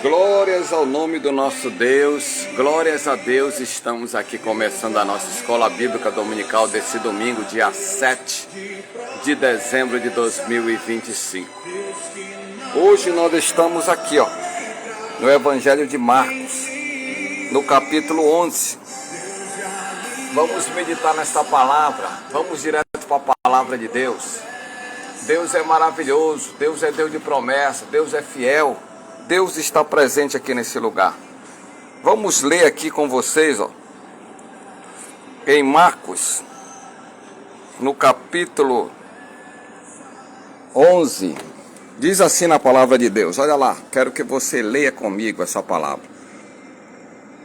Glórias ao nome do nosso Deus, glórias a Deus. Estamos aqui começando a nossa Escola Bíblica Dominical desse domingo, dia 7 de dezembro de 2025. Hoje nós estamos aqui, no Evangelho de Marcos, no capítulo 11. Vamos meditar nesta palavra, vamos direto para a palavra de Deus. Deus é maravilhoso, Deus é Deus de promessa, Deus é fiel. Deus está presente aqui nesse lugar. Vamos ler aqui com vocês, em Marcos, no capítulo 11, diz assim na palavra de Deus, olha lá, quero que você leia comigo essa palavra.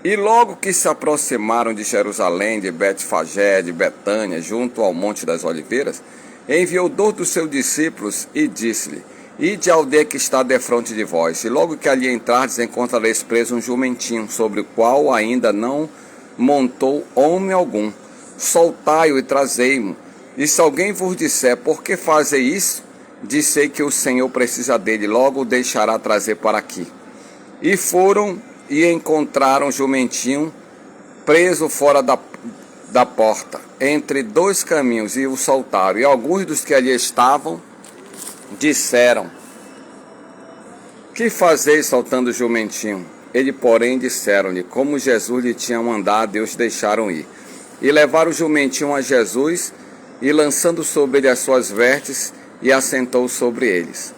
E logo que se aproximaram de Jerusalém, de Betfagé, de Betânia, junto ao Monte das Oliveiras, enviou 2 dos seus discípulos e disse-lhe: Ide à aldeia que está defronte de vós, e logo que ali entrardes, encontrareis preso um jumentinho, sobre o qual ainda não montou homem algum. Soltai-o e trazei-mo. E se alguém vos disser, por que fazei isso? Dissei que o Senhor precisa dele, logo o deixará trazer para aqui. E foram e encontraram o jumentinho preso fora da porta, entre 2 caminhos, e o soltaram. E alguns dos que ali estavam disseram: Que fazeis soltando o jumentinho? Ele, porém, disseram-lhe como Jesus lhe tinha mandado, e os deixaram ir. E levaram o jumentinho a Jesus, e lançando sobre ele as suas vestes, e assentou sobre eles.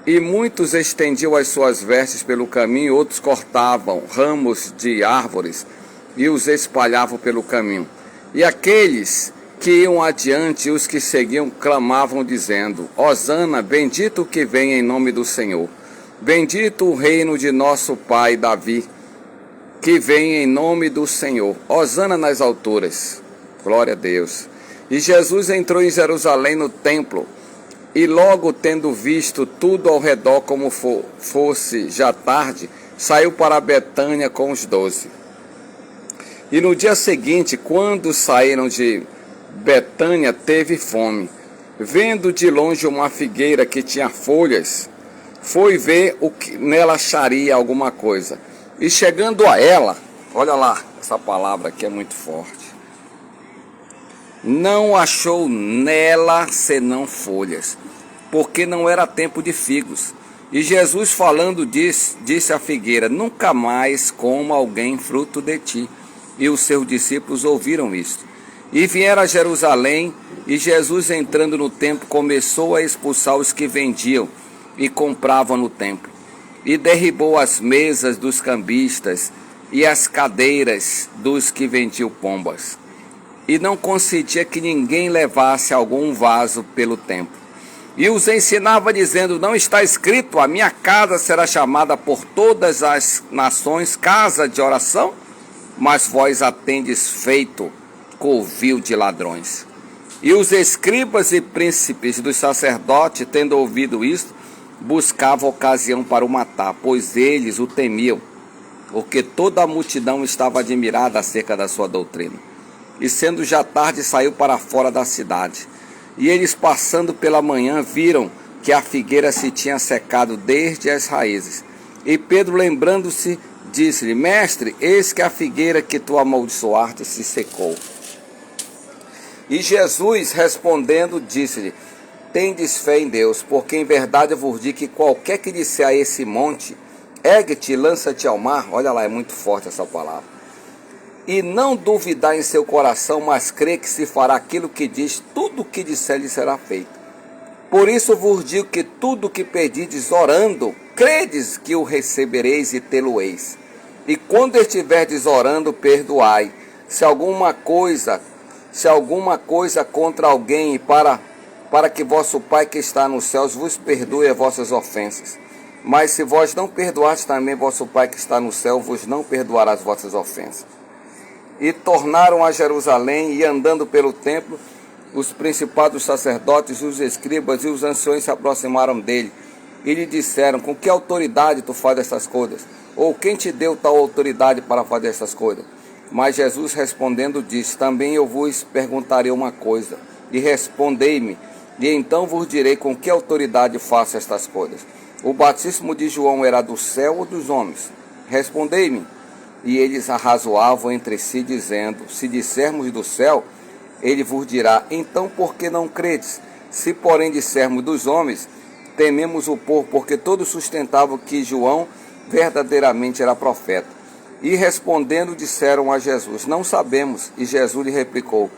E muitos estendiam as suas vestes pelo caminho, e outros cortavam ramos de árvores, e os espalhavam pelo caminho. E aqueles que iam adiante e os que seguiam clamavam, dizendo: Hosana, bendito o que vem em nome do Senhor. Bendito o reino de nosso pai Davi, que vem em nome do Senhor. Hosana nas alturas. Glória a Deus. E Jesus entrou em Jerusalém no templo, e logo tendo visto tudo ao redor como fosse já tarde, saiu para Betânia com os 12. E no dia seguinte, quando saíram de Betânia, teve fome. Vendo de longe uma figueira que tinha folhas, foi ver o que nela acharia alguma coisa. E chegando a ela, olha lá, essa palavra aqui é muito forte. Não achou nela senão folhas, porque não era tempo de figos. E Jesus, falando, disse à figueira: Nunca mais coma alguém fruto de ti. E os seus discípulos ouviram isto. E vieram a Jerusalém, e Jesus, entrando no templo, começou a expulsar os que vendiam e compravam no templo. E derribou as mesas dos cambistas e as cadeiras dos que vendiam pombas. E não consentia que ninguém levasse algum vaso pelo templo. E os ensinava, dizendo: Não está escrito, a minha casa será chamada por todas as nações casa de oração? Mas vós a tendes feito covil de ladrões. E os escribas e príncipes dos sacerdotes, tendo ouvido isto, buscavam ocasião para o matar, pois eles o temiam, porque toda a multidão estava admirada acerca da sua doutrina. E sendo já tarde, saiu para fora da cidade. E eles, passando pela manhã, viram que a figueira se tinha secado desde as raízes. E Pedro, lembrando-se, disse-lhe: Mestre, eis que a figueira que tu amaldiçoaste se secou. E Jesus, respondendo, disse-lhe: Tendes fé em Deus, porque em verdade eu vos digo que qualquer que disser a esse monte: Ergue-te e lança-te ao mar, olha lá, é muito forte essa palavra, e não duvidar em seu coração, mas crê que se fará aquilo que diz, tudo o que disser lhe será feito. Por isso vos digo que tudo o que pedides orando, credes que o recebereis e tê-lo-eis. E quando estiverdes orando, perdoai, se alguma coisa contra alguém, e para que vosso Pai que está nos céus vos perdoe as vossas ofensas. Mas se vós não perdoardes, também vosso Pai que está no céu vos não perdoará as vossas ofensas. E tornaram a Jerusalém, e andando pelo templo, os principais dos sacerdotes, os escribas e os anciões se aproximaram dele, e lhe disseram: Com que autoridade tu fazes essas coisas? Ou quem te deu tal autoridade para fazer essas coisas? Mas Jesus, respondendo, disse: Também eu vos perguntarei uma coisa, e respondei-me, e então vos direi com que autoridade faço estas coisas. O batismo de João era do céu ou dos homens? Respondei-me. E eles arrazoavam entre si, dizendo: se dissermos do céu, ele vos dirá: então por que não credes? Se porém dissermos dos homens, tememos o povo, porque todos sustentavam que João verdadeiramente era profeta. E respondendo disseram a Jesus: não sabemos. E Jesus lhe replicou: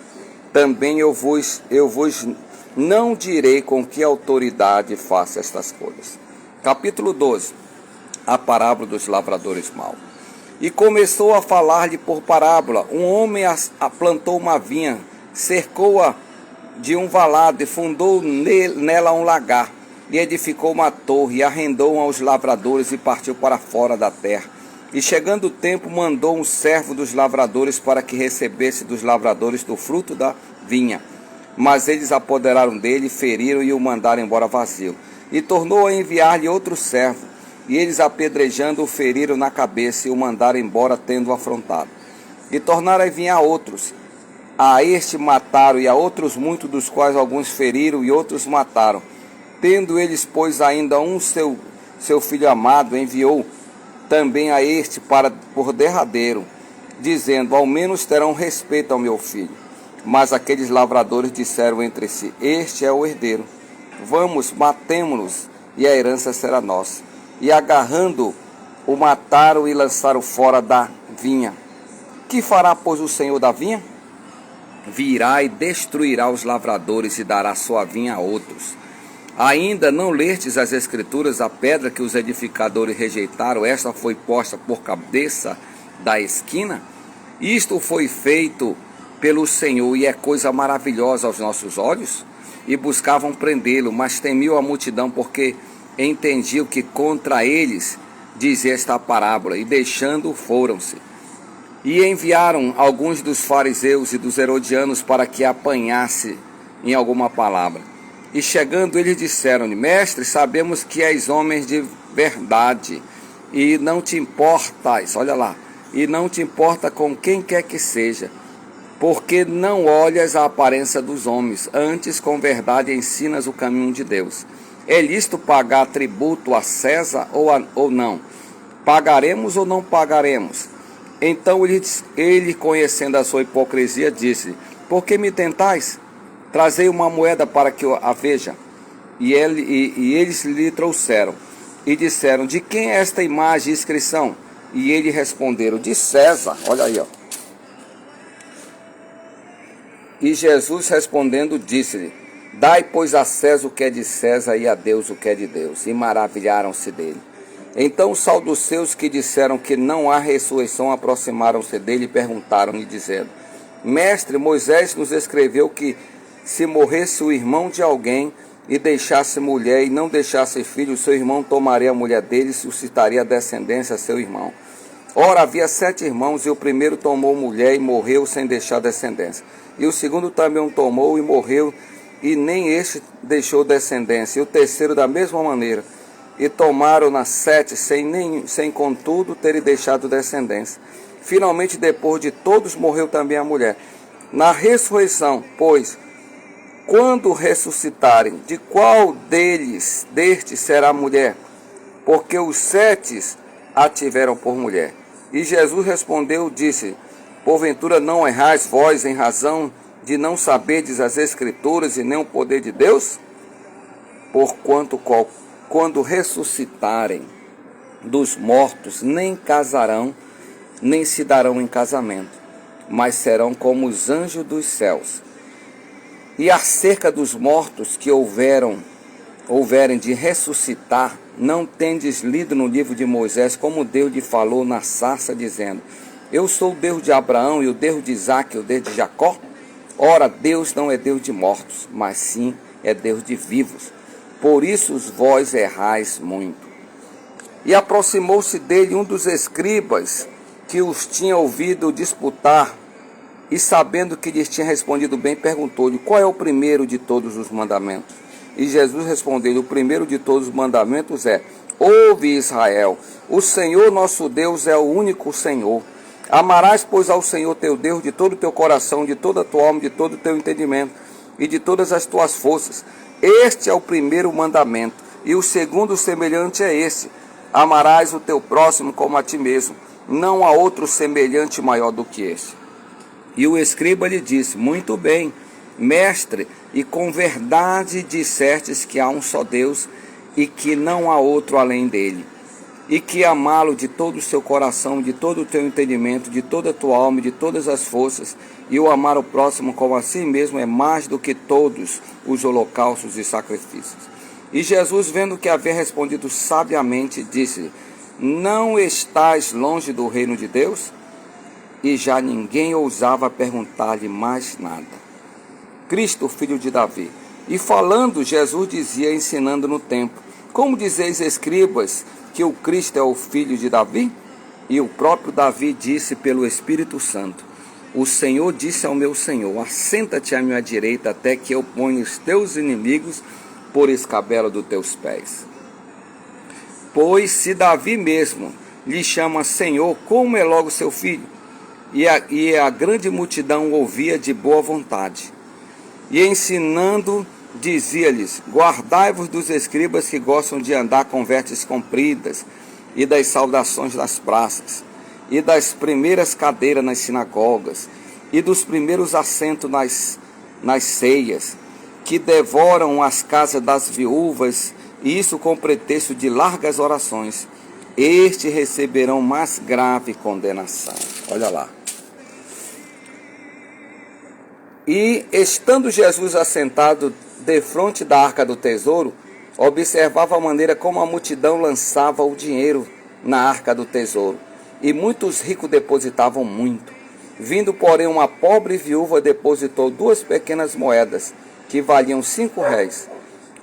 também eu vos não direi com que autoridade faço estas coisas. Capítulo 12. A parábola dos lavradores maus. E começou a falar-lhe por parábola. Um homem plantou uma vinha, cercou-a de um valado e fundou nela um lagar. E edificou uma torre, e arrendou aos lavradores e partiu para fora da terra. E chegando o tempo, mandou um servo dos lavradores para que recebesse dos lavradores do fruto da vinha. Mas eles apoderaram dele, feriram e o mandaram embora vazio. E tornou a enviar-lhe outro servo. E eles, apedrejando, o feriram na cabeça e o mandaram embora, tendo-o afrontado. E tornaram a enviar outros. A este mataram, e a outros muitos, dos quais alguns feriram e outros mataram. Tendo eles, pois, ainda seu filho amado, enviou também a este por derradeiro, dizendo: ao menos terão respeito ao meu filho. Mas aqueles lavradores disseram entre si: este é o herdeiro. Vamos, matemo-nos, e a herança será nossa. E agarrando, o mataram e lançaram fora da vinha. Que fará, pois, o senhor da vinha? Virá e destruirá os lavradores e dará sua vinha a outros. Ainda não lestes as escrituras? A pedra que os edificadores rejeitaram, esta foi posta por cabeça da esquina? Isto foi feito pelo Senhor e é coisa maravilhosa aos nossos olhos? E buscavam prendê-lo, mas temiam a multidão, porque entendiam que contra eles dizia esta parábola, e deixando foram-se. E enviaram alguns dos fariseus e dos herodianos para que apanhasse em alguma palavra. E chegando eles disseram-lhe: mestre, sabemos que és homem de verdade, e não te importas, olha lá, e não te importa com quem quer que seja, porque não olhas a aparência dos homens, antes com verdade ensinas o caminho de Deus. É lícito pagar tributo a César ou não? Pagaremos ou não pagaremos? Então ele, conhecendo a sua hipocrisia, disse: por que me tentais? Trazei uma moeda para que a veja. E eles lhe trouxeram. E disseram: de quem é esta imagem e inscrição? E ele responderam: de César. Olha aí, ó. E Jesus respondendo disse-lhe: dai, pois, a César o que é de César, e a Deus o que é de Deus. E maravilharam-se dele. Então os saduceus, que disseram que não há ressurreição, aproximaram-se dele e perguntaram-lhe, dizendo: mestre, Moisés nos escreveu que se morresse o irmão de alguém e deixasse mulher e não deixasse filho, seu irmão tomaria a mulher dele e suscitaria descendência a seu irmão. Ora, havia 7 irmãos, e o primeiro tomou mulher e morreu sem deixar descendência. E o segundo também o tomou e morreu, e nem este deixou descendência. E o terceiro da mesma maneira. E tomaram-na 7, sem contudo terem deixado descendência. Finalmente, depois de todos, morreu também a mulher. Na ressurreição, pois, quando ressuscitarem, de qual destes será a mulher? Porque os 7 a tiveram por mulher. E Jesus respondeu, disse: porventura não errais vós em razão de não saberdes as Escrituras e nem o poder de Deus? Porquanto quando ressuscitarem dos mortos, nem casarão, nem se darão em casamento, mas serão como os anjos dos céus. E acerca dos mortos que houverem de ressuscitar, não tendes lido no livro de Moisés como Deus lhe falou na sarça, dizendo: eu sou o Deus de Abraão e o Deus de Isaque e o Deus de Jacó? Ora, Deus não é Deus de mortos, mas sim é Deus de vivos. Por isso vós errais muito. E aproximou-se dele um dos escribas que os tinha ouvido disputar, e sabendo que lhes tinha respondido bem, perguntou-lhe: qual é o primeiro de todos os mandamentos? E Jesus respondeu: o primeiro de todos os mandamentos é: ouve, Israel, o Senhor nosso Deus é o único Senhor. Amarás, pois, ao Senhor teu Deus de todo o teu coração, de toda a tua alma, de todo o teu entendimento e de todas as tuas forças. Este é o primeiro mandamento. E o segundo semelhante é esse: amarás o teu próximo como a ti mesmo. Não há outro semelhante maior do que esse. E o escriba lhe disse: muito bem, mestre, e com verdade dissestes que há um só Deus e que não há outro além dele, e que amá-lo de todo o seu coração, de todo o teu entendimento, de toda a tua alma e de todas as forças, e o amar o próximo como a si mesmo é mais do que todos os holocaustos e sacrifícios. E Jesus, vendo que havia respondido sabiamente, disse: não estás longe do reino de Deus? E já ninguém ousava perguntar-lhe mais nada. Cristo, filho de Davi. E falando, Jesus dizia, ensinando no templo: como dizeis, escribas, que o Cristo é o filho de Davi? E o próprio Davi disse pelo Espírito Santo: o Senhor disse ao meu Senhor: assenta-te à minha direita, até que eu ponha os teus inimigos por escabelo dos teus pés. Pois se Davi mesmo lhe chama Senhor, como é logo seu filho? E a grande multidão ouvia de boa vontade. E ensinando, dizia-lhes: guardai-vos dos escribas que gostam de andar com vestes compridas, e das saudações das praças, e das primeiras cadeiras nas sinagogas, e dos primeiros assentos nas ceias, que devoram as casas das viúvas, e isso com pretexto de largas orações. Estes receberão mais grave condenação. Olha lá. E, estando Jesus assentado defronte da arca do tesouro, observava a maneira como a multidão lançava o dinheiro na arca do tesouro. E muitos ricos depositavam muito. Vindo, porém, uma pobre viúva depositou 2 pequenas moedas, que valiam 5 réis.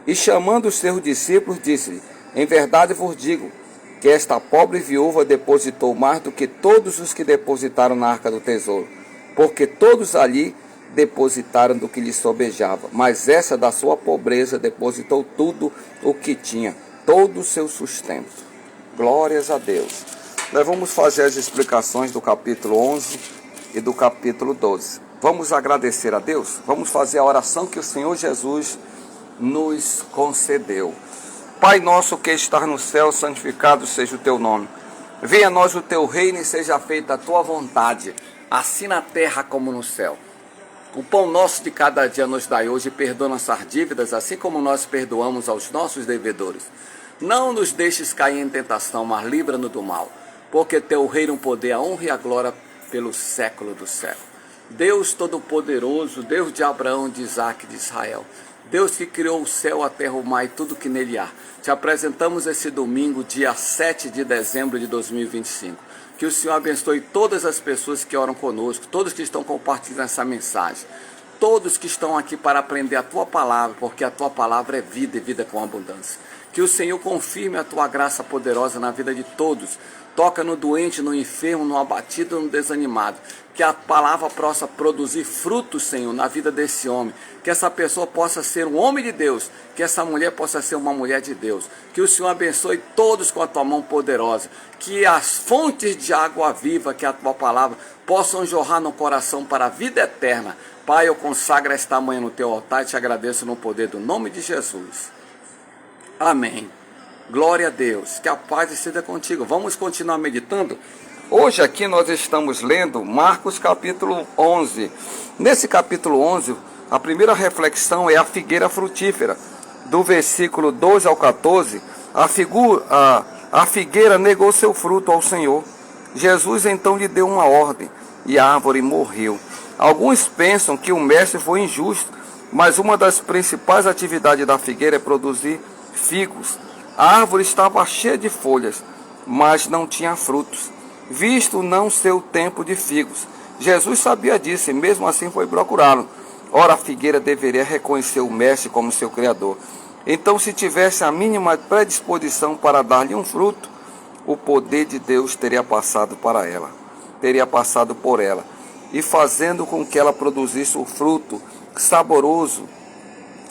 E chamando os seus discípulos, disse: em verdade vos digo, que esta pobre viúva depositou mais do que todos os que depositaram na arca do tesouro, porque todos ali depositaram do que lhe sobejava, mas essa da sua pobreza depositou tudo o que tinha, todo o seu sustento. Glórias a Deus. Nós vamos fazer as explicações do capítulo 11 e do capítulo 12. Vamos agradecer a Deus? Vamos fazer a oração que o Senhor Jesus nos concedeu. Pai nosso que estás no céu, santificado seja o teu nome. Venha a nós o teu reino e seja feita a tua vontade, assim na terra como no céu. O pão nosso de cada dia nos dai hoje, e perdoa nossas dívidas, assim como nós perdoamos aos nossos devedores. Não nos deixes cair em tentação, mas livra-nos do mal, porque teu reino, o poder, a honra e a glória pelo século do século. Deus Todo-Poderoso, Deus de Abraão, de Isaac e de Israel, Deus que criou o céu, a terra, o mar e tudo que nele há. Te apresentamos esse domingo, dia 7 de dezembro de 2025. Que o Senhor abençoe todas as pessoas que oram conosco, todos que estão compartilhando essa mensagem, todos que estão aqui para aprender a Tua palavra, porque a Tua palavra é vida e vida com abundância. Que o Senhor confirme a Tua graça poderosa na vida de todos. Toca no doente, no enfermo, no abatido, no desanimado. Que a palavra possa produzir frutos, Senhor, na vida desse homem. Que essa pessoa possa ser um homem de Deus. Que essa mulher possa ser uma mulher de Deus. Que o Senhor abençoe todos com a Tua mão poderosa. Que as fontes de água viva, que é a Tua palavra, possam jorrar no coração para a vida eterna. Pai, eu consagro esta manhã no Teu altar e te agradeço no poder do nome de Jesus. Amém. Glória a Deus, que a paz esteja contigo. Vamos continuar meditando? Hoje aqui nós estamos lendo Marcos capítulo 11. Nesse capítulo 11, a primeira reflexão é a figueira frutífera. Do versículo 12 ao 14, a figueira negou seu fruto ao Senhor. Jesus então lhe deu uma ordem e a árvore morreu. Alguns pensam que o mestre foi injusto, mas uma das principais atividades da figueira é produzir figos. A árvore estava cheia de folhas, mas não tinha frutos, visto não ser o tempo de figos. Jesus sabia disso e mesmo assim foi procurá-lo. Ora, a figueira deveria reconhecer o mestre como seu criador. Então, se tivesse a mínima predisposição para dar-lhe um fruto, o poder de Deus teria passado por ela, e fazendo com que ela produzisse o fruto saboroso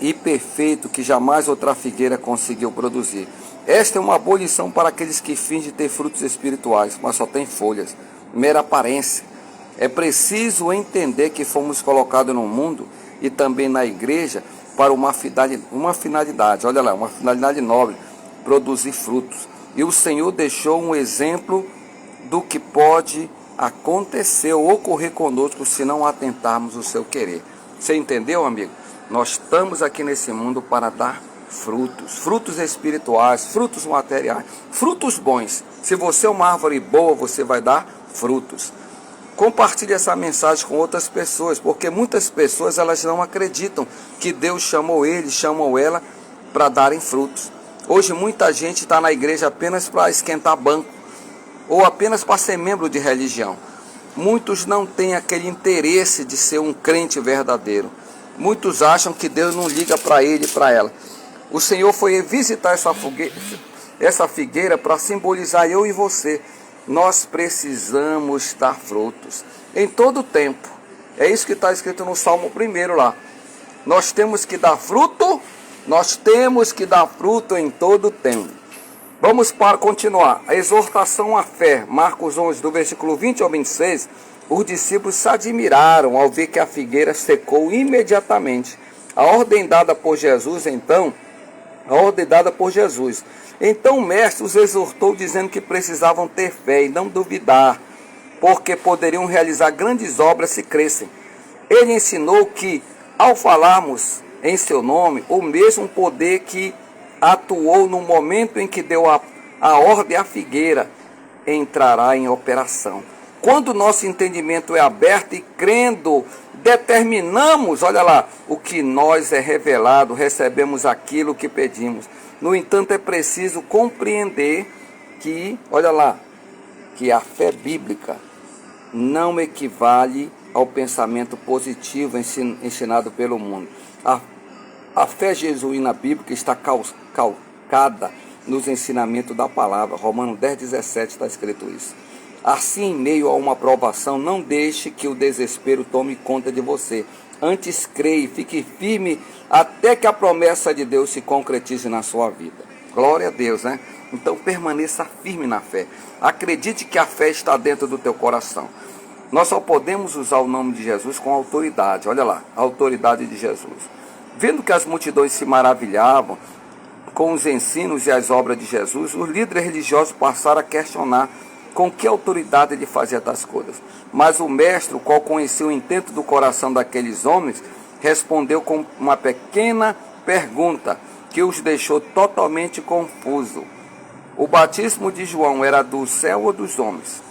e perfeito que jamais outra figueira conseguiu produzir. Esta é uma boa lição para aqueles que fingem ter frutos espirituais, mas só têm folhas, mera aparência. É preciso entender que fomos colocados no mundo e também na igreja para uma finalidade, olha lá, uma finalidade nobre, produzir frutos. E o Senhor deixou um exemplo do que pode acontecer ou ocorrer conosco se não atentarmos o seu querer. Você entendeu, amigo? Nós estamos aqui nesse mundo para dar frutos, frutos espirituais, frutos materiais, frutos bons. Se você é uma árvore boa, você vai dar frutos. Compartilhe essa mensagem com outras pessoas, porque muitas pessoas elas não acreditam que Deus chamou ele, chamou ela para darem frutos. Hoje muita gente está na igreja apenas para esquentar banco, ou apenas para ser membro de religião. Muitos não têm aquele interesse de ser um crente verdadeiro. Muitos acham que Deus não liga para ele e para ela. O Senhor foi visitar essa figueira para simbolizar eu e você. Nós precisamos dar frutos em todo o tempo. É isso que está escrito no Salmo 1 lá. Nós temos que dar fruto, em todo o tempo. Vamos para continuar. A exortação à fé, Marcos 11, do versículo 20 ao 26, os discípulos se admiraram ao ver que a figueira secou imediatamente. A ordem dada por Jesus, então, o mestre os exortou dizendo que precisavam ter fé e não duvidar, porque poderiam realizar grandes obras se crescem. Ele ensinou que, ao falarmos em seu nome, o mesmo poder que atuou no momento em que deu a ordem à figueira entrará em operação. Quando nosso entendimento é aberto e crendo, determinamos, olha lá, o que nós é revelado, recebemos aquilo que pedimos. No entanto, é preciso compreender que, olha lá, que a fé bíblica não equivale ao pensamento positivo ensinado pelo mundo. A fé jesuína bíblica está calcada nos ensinamentos da palavra. Romanos 10, 17 está escrito isso. Assim, em meio a uma provação, não deixe que o desespero tome conta de você. Antes creia e fique firme até que a promessa de Deus se concretize na sua vida. Glória a Deus, né? Então permaneça firme na fé. Acredite que a fé está dentro do teu coração. Nós só podemos usar o nome de Jesus com autoridade. Olha lá, a autoridade de Jesus. Vendo que as multidões se maravilhavam com os ensinos e as obras de Jesus, os líderes religiosos passaram a questionar com que autoridade ele fazia tais coisas. Mas o mestre, o qual conhecia o intento do coração daqueles homens, respondeu com uma pequena pergunta que os deixou totalmente confusos. O batismo de João era do céu ou dos homens?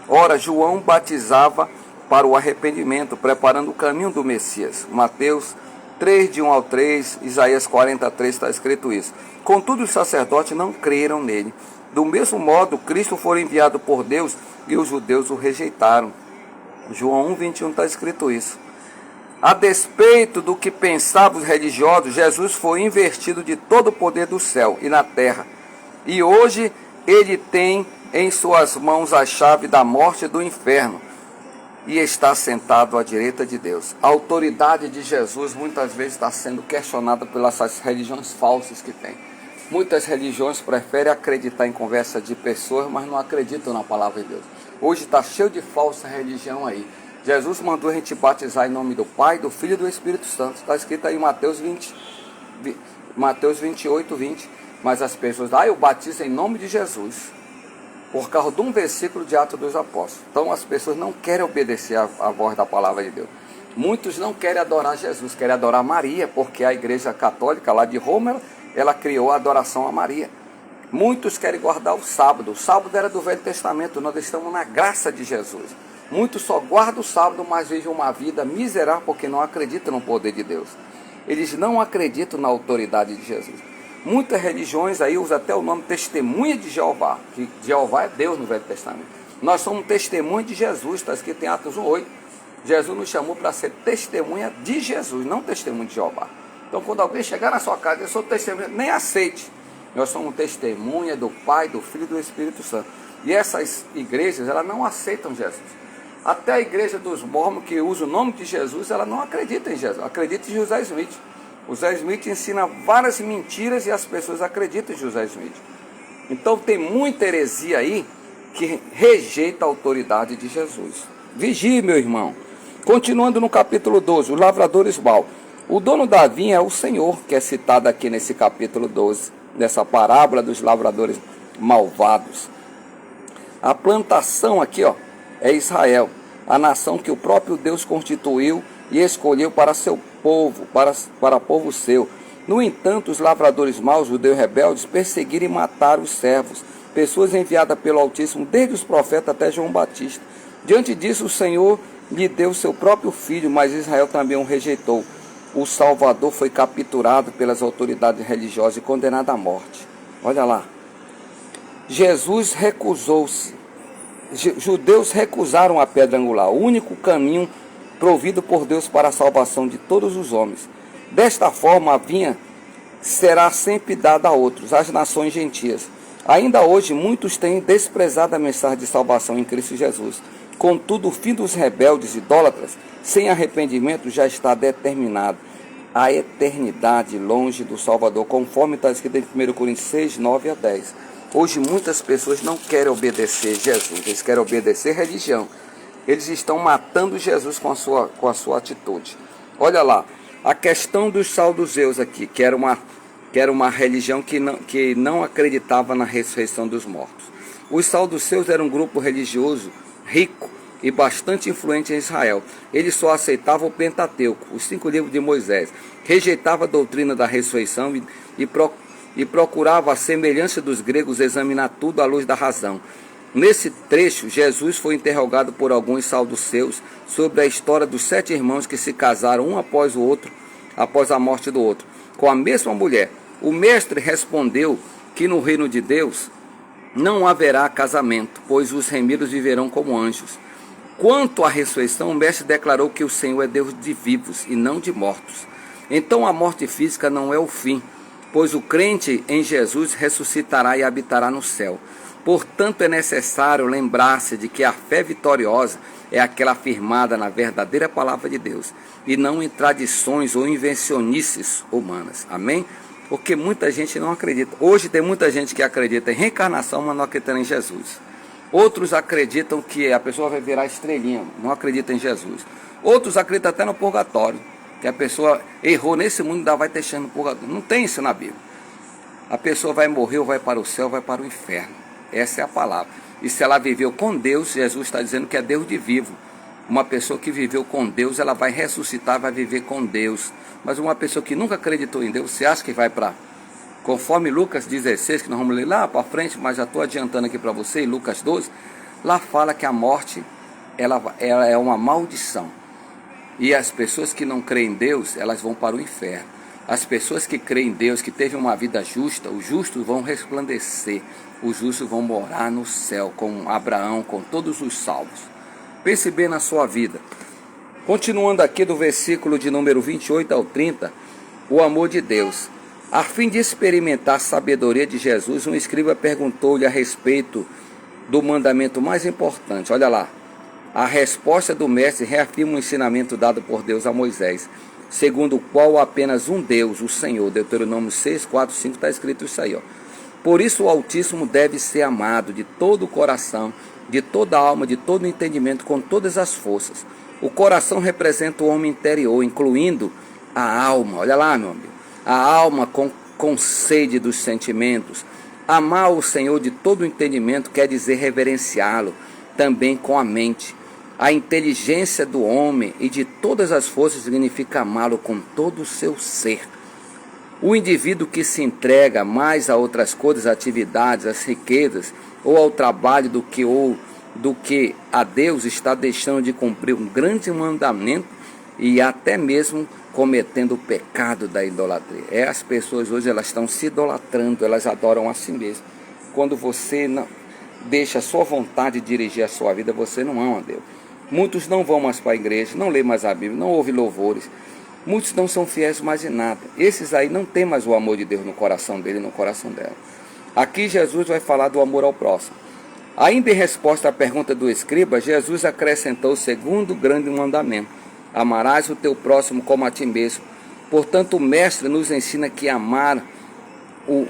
Ora, João batizava para o arrependimento, preparando o caminho do Messias. Mateus 3, de 1 ao 3, Isaías 43, está escrito isso. Contudo, os sacerdotes não creram nele. Do mesmo modo, Cristo foi enviado por Deus e os judeus o rejeitaram. João 1, 21 está escrito isso. A despeito do que pensavam os religiosos, Jesus foi investido de todo o poder do céu e na terra. E hoje ele tem em suas mãos a chave da morte e do inferno. E está sentado à direita de Deus. A autoridade de Jesus muitas vezes está sendo questionada pelas religiões falsas que tem. Muitas religiões preferem acreditar em conversa de pessoas, mas não acreditam na palavra de Deus. Hoje está cheio de falsa religião aí. Jesus mandou a gente batizar em nome do Pai, do Filho e do Espírito Santo. Está escrito aí em Mateus 28, 20. Mas as pessoas, eu batizo em nome de Jesus, por causa de um versículo de Atos dos Apóstolos. Então as pessoas não querem obedecer a voz da palavra de Deus. Muitos não querem adorar Jesus, querem adorar Maria, porque a igreja católica lá de Roma, ela criou a adoração a Maria. Muitos querem guardar o sábado. O sábado era do Velho Testamento, nós estamos na graça de Jesus. Muitos só guardam o sábado, mas vivem uma vida miserável porque não acreditam no poder de Deus. Eles não acreditam na autoridade de Jesus. Muitas religiões aí usam até o nome testemunha de Jeová, que Jeová é Deus no Velho Testamento. Nós somos testemunha de Jesus, está escrito em Atos 1:8. Jesus nos chamou para ser testemunha de Jesus, não testemunha de Jeová. Então quando alguém chegar na sua casa, eu sou testemunha, nem aceite. Nós somos testemunha do Pai, do Filho e do Espírito Santo. E essas igrejas, elas não aceitam Jesus. Até a igreja dos mormons, que usa o nome de Jesus, ela não acredita em Jesus, acredita em José Smith. O José Smith ensina várias mentiras e as pessoas acreditam em José Smith. Então tem muita heresia aí que rejeita a autoridade de Jesus. Vigie, meu irmão. Continuando no capítulo 12, os lavradores maus. O dono da vinha é o Senhor, que é citado aqui nesse capítulo 12, nessa parábola dos lavradores malvados. A plantação aqui, ó, é Israel, a nação que o próprio Deus constituiu e escolheu para seu povo, para povo seu. No entanto, os lavradores maus, judeus rebeldes, perseguiram e mataram os servos, pessoas enviadas pelo Altíssimo, desde os profetas até João Batista. Diante disso, o Senhor lhe deu seu próprio filho, mas Israel também o rejeitou. O Salvador foi capturado pelas autoridades religiosas e condenado à morte. Olha lá. Jesus recusou-se. Judeus recusaram a pedra angular, o único caminho provido por Deus para a salvação de todos os homens. Desta forma, a vinha será sempre dada a outros, às nações gentias. Ainda hoje, muitos têm desprezado a mensagem de salvação em Cristo Jesus. Contudo, o fim dos rebeldes idólatras, sem arrependimento, já está determinado. A eternidade longe do Salvador, conforme está escrito em 1 Coríntios 6, 9 a 10. Hoje, muitas pessoas não querem obedecer Jesus, eles querem obedecer religião. Eles estão matando Jesus com a sua atitude. Olha lá, a questão dos saduceus aqui, que era uma religião que não acreditava na ressurreição dos mortos. Os saduceus eram um grupo religioso rico e bastante influente em Israel. Eles só aceitavam o Pentateuco, os 5 livros de Moisés. Rejeitava a doutrina da ressurreição e procurava a semelhança dos gregos examinar tudo à luz da razão. Nesse trecho, Jesus foi interrogado por alguns saduceus sobre a história dos 7 irmãos que se casaram um após o outro, após a morte do outro, com a mesma mulher. O mestre respondeu que no reino de Deus não haverá casamento, pois os remidos viverão como anjos. Quanto à ressurreição, o mestre declarou que o Senhor é Deus de vivos e não de mortos. Então a morte física não é o fim, pois o crente em Jesus ressuscitará e habitará no céu. Portanto, é necessário lembrar-se de que a fé vitoriosa é aquela firmada na verdadeira palavra de Deus, e não em tradições ou invencionices humanas. Amém? Porque muita gente não acredita. Hoje tem muita gente que acredita em reencarnação, mas não acredita em Jesus. Outros acreditam que a pessoa vai virar estrelinha, não acredita em Jesus. Outros acreditam até no purgatório, que a pessoa errou nesse mundo e ainda vai ter chance no purgatório. Não tem isso na Bíblia. A pessoa vai morrer ou vai para o céu ou vai para o inferno. Essa é a palavra. E se ela viveu com Deus, Jesus está dizendo que é Deus de vivo. Uma pessoa que viveu com Deus, ela vai ressuscitar, vai viver com Deus. Mas uma pessoa que nunca acreditou em Deus, você acha que vai para... Conforme Lucas 16, que nós vamos ler lá para frente, mas já estou adiantando aqui para você, em Lucas 12, lá fala que a morte ela é uma maldição. E as pessoas que não creem em Deus, elas vão para o inferno. As pessoas que creem em Deus, que teve uma vida justa, os justos vão resplandecer. Os justos vão morar no céu, com Abraão, com todos os salvos. Pense bem na sua vida. Continuando aqui do versículo de número 28 ao 30, o amor de Deus. A fim de experimentar a sabedoria de Jesus, um escriba perguntou-lhe a respeito do mandamento mais importante. Olha lá, a resposta do mestre reafirma o ensinamento dado por Deus a Moisés, segundo o qual apenas um Deus, o Senhor. Deuteronômio 6, 4, 5 está escrito isso aí, ó. Por isso o Altíssimo deve ser amado de todo o coração, de toda a alma, de todo o entendimento, com todas as forças. O coração representa o homem interior, incluindo a alma. Olha lá, meu amigo. A alma com sede dos sentimentos. Amar o Senhor de todo o entendimento quer dizer reverenciá-lo, também com a mente. A inteligência do homem e de todas as forças significa amá-lo com todo o seu ser. O indivíduo que se entrega mais a outras coisas, atividades, às riquezas ou ao trabalho do que a Deus está deixando de cumprir um grande mandamento e até mesmo cometendo o pecado da idolatria. As pessoas hoje elas estão se idolatrando, elas adoram a si mesmas. Quando você não deixa a sua vontade dirigir a sua vida, você não ama a Deus. Muitos não vão mais para a igreja, não lê mais a Bíblia, não ouvem louvores. Muitos não são fiéis mais em nada. Esses aí não tem mais o amor de Deus no coração dele e no coração dela. Aqui Jesus vai falar do amor ao próximo. Ainda em resposta à pergunta do escriba, Jesus acrescentou o segundo grande mandamento: amarás o teu próximo como a ti mesmo. Portanto, o mestre nos ensina que amar o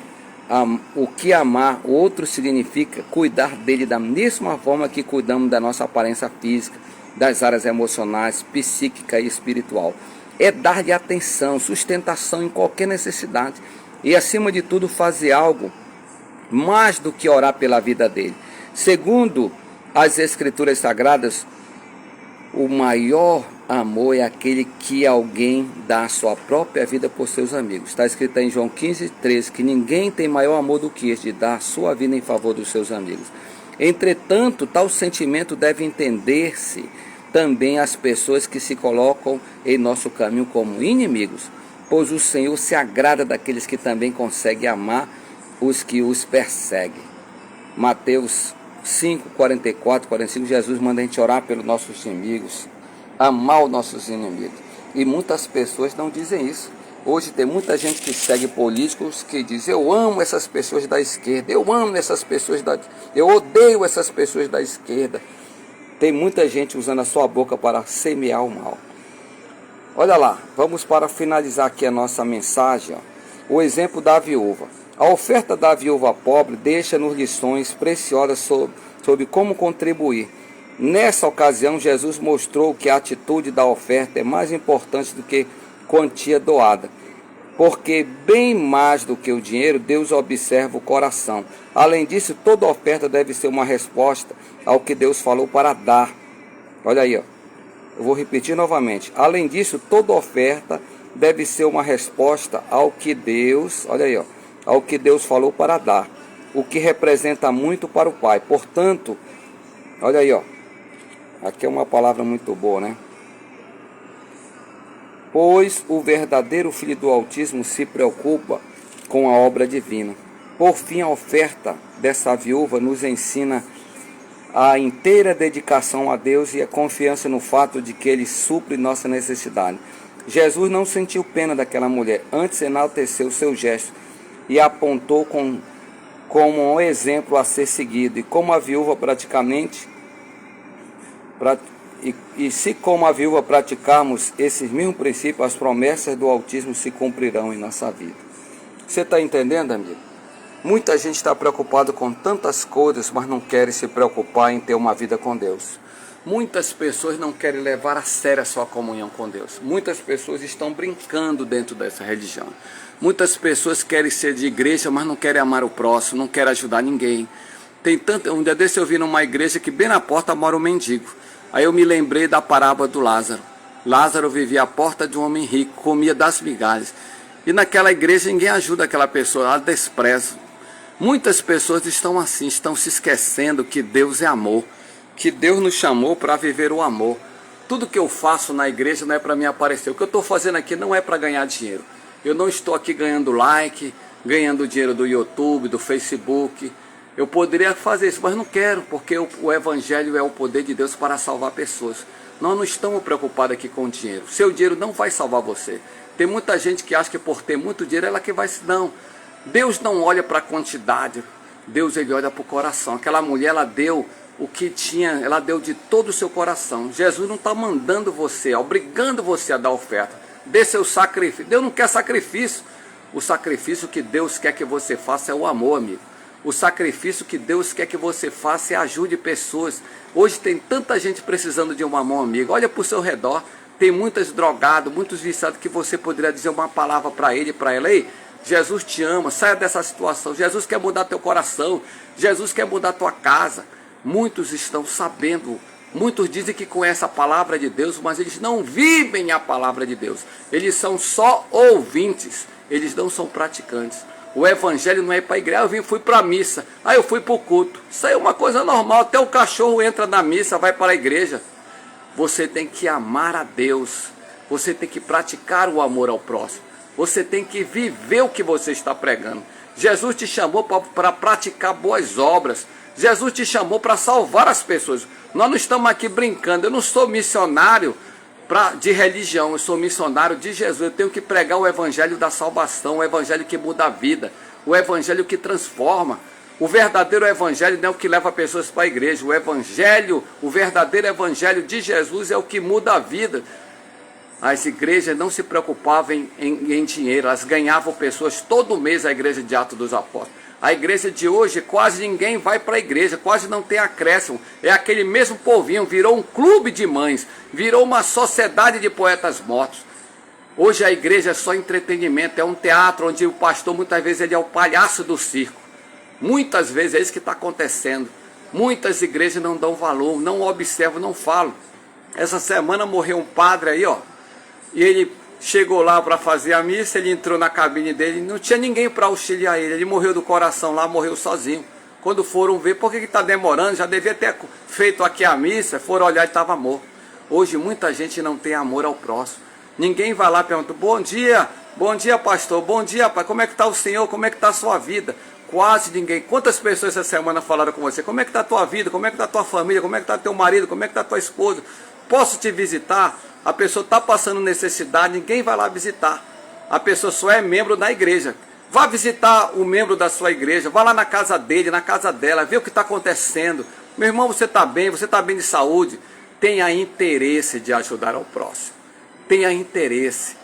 outro significa cuidar dele da mesma forma que cuidamos da nossa aparência física, das áreas emocionais, psíquica e espiritual. é dar-lhe atenção, sustentação em qualquer necessidade. E acima de tudo fazer algo mais do que orar pela vida dele. Segundo as Escrituras Sagradas, o maior amor é aquele que alguém dá a sua própria vida por seus amigos. Está escrito em João 15:13 que ninguém tem maior amor do que este de dar a sua vida em favor dos seus amigos. Entretanto, tal sentimento deve entender-se também às pessoas que se colocam em nosso caminho como inimigos, pois o Senhor se agrada daqueles que também conseguem amar os que os perseguem. Mateus 5:44, 45, Jesus manda a gente orar pelos nossos inimigos, amar os nossos inimigos. E muitas pessoas não dizem isso. Hoje tem muita gente que segue políticos que diz: eu amo essas pessoas da esquerda, eu amo essas pessoas eu odeio essas pessoas da esquerda. Tem muita gente usando a sua boca para semear o mal. Olha lá, vamos para finalizar aqui a nossa mensagem, ó. O exemplo da viúva. A oferta da viúva pobre deixa-nos lições preciosas sobre como contribuir. Nessa ocasião, Jesus mostrou que a atitude da oferta é mais importante do que quantia doada, porque bem mais do que o dinheiro, Deus observa o coração. Além disso, toda oferta deve ser uma resposta ao que Deus falou para dar. Olha aí, ó. Eu vou repetir novamente. Além disso, toda oferta deve ser uma resposta ao que Deus, olha aí, ó, ao que Deus falou para dar, o que representa muito para o Pai. Portanto, olha aí, ó. Aqui é uma palavra muito boa, né? Pois o verdadeiro filho do Altíssimo se preocupa com a obra divina. Por fim, a oferta dessa viúva nos ensina a inteira dedicação a Deus e a confiança no fato de que Ele supre nossa necessidade. Jesus não sentiu pena daquela mulher, antes enalteceu o seu gesto e apontou como um exemplo a ser seguido. E como a viúva se como a viúva praticarmos esses mesmos princípios, as promessas do Altíssimo se cumprirão em nossa vida. Você está entendendo, amigo? Muita gente está preocupada com tantas coisas, mas não quer se preocupar em ter uma vida com Deus. Muitas pessoas não querem levar a sério a sua comunhão com Deus. Muitas pessoas estão brincando dentro dessa religião. Muitas pessoas querem ser de igreja, mas não querem amar o próximo, não querem ajudar ninguém. Um dia desse eu vi numa igreja que bem na porta mora um mendigo. Aí eu me lembrei da parábola do Lázaro. Lázaro vivia à porta de um homem rico, comia das migalhas. E naquela igreja ninguém ajuda aquela pessoa, ela despreza. Muitas pessoas estão assim, estão se esquecendo que Deus é amor, que Deus nos chamou para viver o amor. Tudo que eu faço na igreja não é para me aparecer. O que eu estou fazendo aqui não é para ganhar dinheiro. Eu não estou aqui ganhando like, ganhando dinheiro do YouTube, do Facebook. Eu poderia fazer isso, mas não quero, porque o Evangelho é o poder de Deus para salvar pessoas. Nós não estamos preocupados aqui com o dinheiro. Seu dinheiro não vai salvar você. Tem muita gente que acha que por ter muito dinheiro ela que vai... Não, Deus não olha para a quantidade. Deus, ele olha para o coração. Aquela mulher, ela deu o que tinha, ela deu de todo o seu coração. Jesus não está mandando você, obrigando você a dar oferta. Dê seu sacrifício. Deus não quer sacrifício. O sacrifício que Deus quer que você faça é o amor, amigo. O sacrifício que Deus quer que você faça é ajude pessoas. Hoje tem tanta gente precisando de uma mão amiga. Olha para o seu redor. Tem muitos drogados, muitos viciados que você poderia dizer uma palavra para ele e para ela. Ei, Jesus te ama, saia dessa situação. Jesus quer mudar teu coração. Jesus quer mudar tua casa. Muitos estão sabendo. Muitos dizem que conhecem a palavra de Deus, mas eles não vivem a palavra de Deus. Eles são só ouvintes. Eles não são praticantes. O evangelho não é para a igreja. Eu fui para a missa, aí eu fui para o culto. Isso aí é uma coisa normal. Até o cachorro entra na missa, vai para a igreja. Você tem que amar a Deus. Você tem que praticar o amor ao próximo. Você tem que viver o que você está pregando. Jesus te chamou para praticar boas obras. Jesus te chamou para salvar as pessoas. Nós não estamos aqui brincando. Eu não sou missionário de religião, eu sou missionário de Jesus. Eu tenho que pregar o evangelho da salvação, o evangelho que muda a vida, o evangelho que transforma. O verdadeiro evangelho não é o que leva pessoas para a igreja. O evangelho, o verdadeiro evangelho de Jesus é o que muda a vida. As igrejas não se preocupavam em dinheiro, elas ganhavam pessoas todo mês. A igreja de Atos dos Apóstolos. A igreja de hoje, quase ninguém vai para a igreja, quase não tem acréscimo. É aquele mesmo povinho, virou um clube de mães, virou uma sociedade de poetas mortos. Hoje a igreja é só entretenimento, é um teatro onde o pastor muitas vezes ele é o palhaço do circo. Muitas vezes é isso que está acontecendo. Muitas igrejas não dão valor, não observam, não falam. Essa semana morreu um padre aí, ó, e ele chegou lá para fazer a missa, ele entrou na cabine dele, não tinha ninguém para auxiliar ele morreu do coração lá, morreu sozinho. Quando foram ver, por que está demorando? Já devia ter feito aqui a missa, foram olhar e estava morto. Hoje muita gente não tem amor ao próximo. Ninguém vai lá e pergunta, bom dia pastor, bom dia pai, como é que está o senhor, como é que está a sua vida? Quase ninguém. Quantas pessoas essa semana falaram com você, como é que está a tua vida, como é que está a tua família, como é que está teu marido, como é que está a tua esposa? Posso te visitar? A pessoa está passando necessidade, ninguém vai lá visitar. A pessoa só é membro da igreja. Vá visitar o membro da sua igreja, vá lá na casa dele, na casa dela, vê o que está acontecendo. Meu irmão, você está bem de saúde. Tenha interesse de ajudar ao próximo. Tenha interesse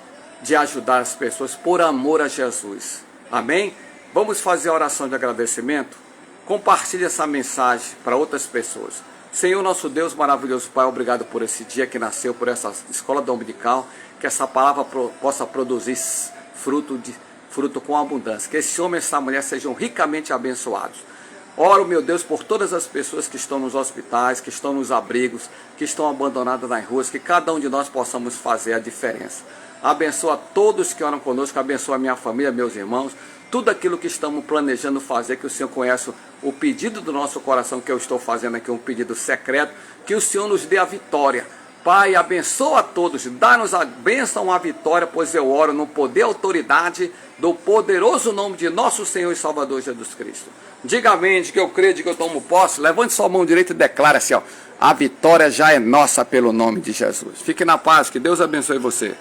de ajudar as pessoas por amor a Jesus. Amém? Vamos fazer a oração de agradecimento? Compartilhe essa mensagem para outras pessoas. Senhor nosso Deus, maravilhoso Pai, obrigado por esse dia que nasceu, por essa escola dominical, que essa palavra possa produzir fruto com abundância, que esse homem e essa mulher sejam ricamente abençoados. Oro, meu Deus, por todas as pessoas que estão nos hospitais, que estão nos abrigos, que estão abandonadas nas ruas, que cada um de nós possamos fazer a diferença. Abençoa todos que oram conosco, abençoa a minha família, meus irmãos, tudo aquilo que estamos planejando fazer, que o Senhor conhece o pedido do nosso coração, que eu estou fazendo aqui, um pedido secreto, que o Senhor nos dê a vitória. Pai, abençoa a todos, dá-nos a bênção, a vitória, pois eu oro no poder e autoridade do poderoso nome de nosso Senhor e Salvador Jesus Cristo. Diga amém, que eu creio, que eu tomo posse, levante sua mão direita e declara assim, ó, a vitória já é nossa pelo nome de Jesus. Fique na paz, que Deus abençoe você.